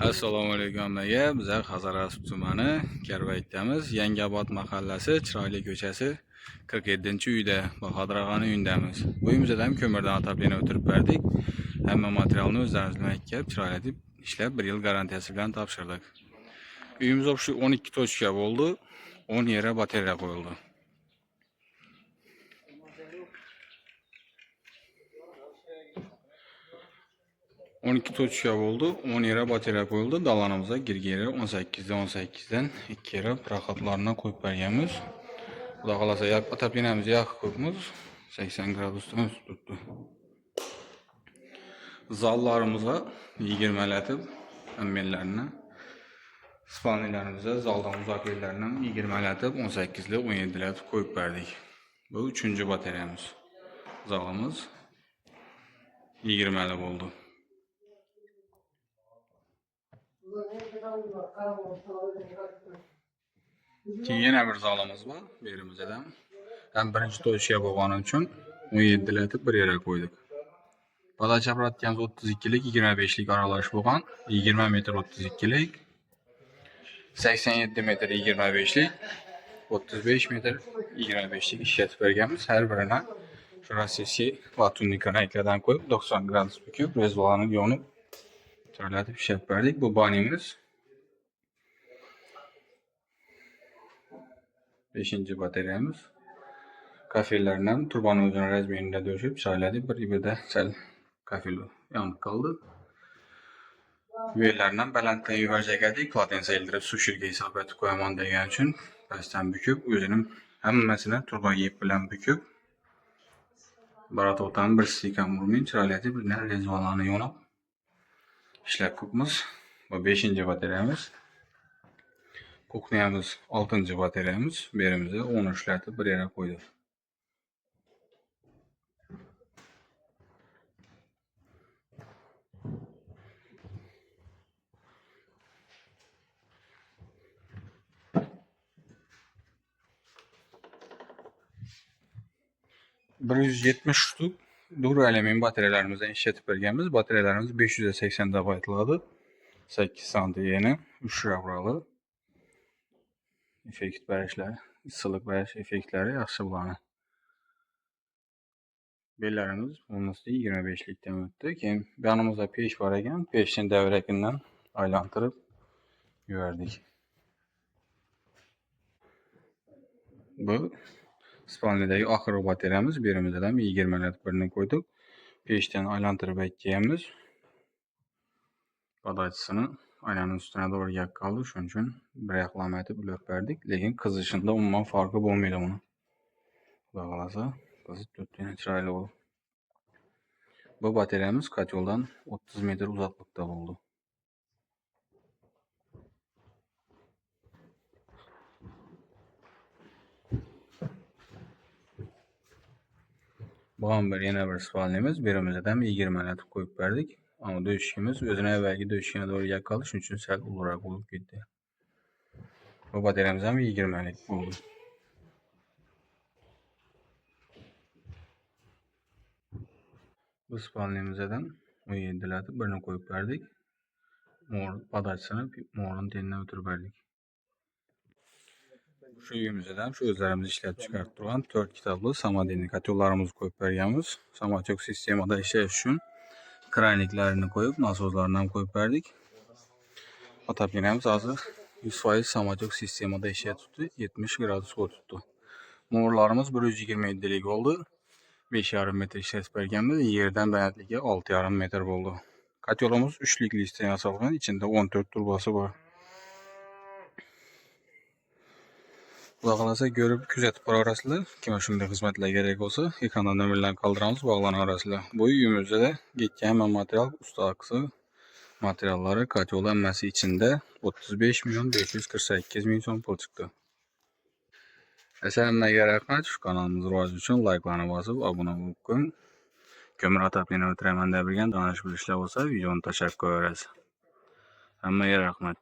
Assalomu alaykum hammaga. Bizlar Hazorasp tumani Karvaytdamiz. Yangiobod mahallasi, Chiroyli ko'chasi 47-uyda Bahodir og'aning uyidamiz. Bu uyimizda ham ko'mirdan otaplarni o'tirib berdik. Hamma materialni o'zlarimiz bilan kelib, chiroyli deb ishlab 1 yil garantiyasi bilan topshirdik. Uyimiz shu 12 tochka bo'ldi. 10 yere batareya qo'yildi. tochka bo'ldi, 10 yere batareya qo'yildi. Dalanimizga girgeri 18dan 2 yere proxodlarni qo'yib berganmiz. Xudo xolasa otaplinamiz yoqib qo'yibmiz. 80 gradusdan tutdi. Zallarimizga 20 latib ammellarni, spalnilarimizga zaldan uzoq yerlarni 20 latib 18 li 17 latib qo'yib berdik. Bu 3-chi batareyamiz. Zalimiz 20 li bo'ldi. Keyin yana bir zalimiz bor. Berimizda ham birinchi to'shga bo'lgani uchun 17 latib bir yere qo'ydik. Podach apparatimiz 32 lik 25 lik aralash bo'lgan. 20 metr 32 lik, 87 metr 25 lik, 35 metr 25 lik ishlatib berganmiz. Har birine shu rasisi latunni kranayklardan qo'yib 90 gradus bukib, rezvani yonib chiroylatib ishlatib berdik. Bu banimiz 5-chi batareyamiz. Kafellardan turbanın o'zini razmerida döşüp chiroylatib bir ibada sal kafel yonib qoldi. Uylardan balanddan yuvarjak edik, potensiya ildirib sushilga hisob etib qo'yaman degan uchun pastdan bukib, o'zining hammasini turba yeb bilan bukib, baratoqdan bir stikam urmay chiroylatib rezvalarni yonib ishlab qo'yibmiz. Bu 5-chi batareyamiz. Kuxniyamiz 6-chi batareyamiz. Berimizda 10 ishlatib bir yere qo'ydik. ...170 ştuk dur elemin bataryalarimizden işletip berganmiz. Batareyalarimiz 580 baytladı. 8 santi yeni 3 rabralı. Effekt berişler, ısılık beriş effektleri yaxşı bulanı. Bellerimiz bunun üstü 25'likten öttü. Keyin yanımızda peş var ekan, peşin devrekinden aylantırıp yuvardik. Bu spalnidagi oxirgi batareyamiz. Berimizda ham 20 lat birini qo'ydik. Pechdan aylantirib aytganmiz. Podachsini aylanın üstüne doğru yak kaldı. Shuning uchun bir yoqlama etib ulab berdik. Lekin qizishida umuman farqi bo'lmaydi buni. Xudo xolasa qizib turibdi, chiroyli bo'ldi. Bu batareyamiz koteldan 30 metr uzoqlikda bo'ldi. Bu ham yana bir spalnimiz. Berimizda ham 20 lat qo'yib berdik. Ama döşkemiz özüne evvelki döşkene doğru yakaladı. Şunun için sel olarak olup gitti. Bu bataryamız hem 20 lik oldu. Bu spalnimizden 17 latı birini koyup verdik. Mor padaçsını morun tenine ötürüp verdik. Şu uyumuzdan şu özlerimizi işlep çıkartıp duran 4 kitaplı samadeni katyollarımızı koyup verganmiz. Samatyok sistemada işleyiş üçün kraniklerini koyup nasozlarından koyup verdik. Otaplinamiz hazır 100% samatyok sistemada işe tuttu. 70 gradus tuttu. Morlarımız 127 lik oldu. 5,5 metr işletip berganmiz. Yerden balandligi 6,5 metr oldu. Katyolumuz 3'lük listeye yasalgan. İçinde 14 turbası var. Xudo xolasa görüp kuzatib borasizlar. Kim shunday xizmatlar kerak bo'lsa, ekranda nomerlarni qoldiramiz, bog'lanasizlar. Bu uyimizda da ketgan hamma material ustaqisi materiallari katyol hammasi ichida 35.548.000 so'm pul chiqdi. Hammaga rahmat. Shu kanalimiz rivoji uchun layklarni bosib, obuna bo'lib qo'ying. Ko'mir otaplarni o'tiraman deb bilgan donish bilishlar bo'lsa, videoni tashlab qo'yaverasiz. Hammaga rahmat.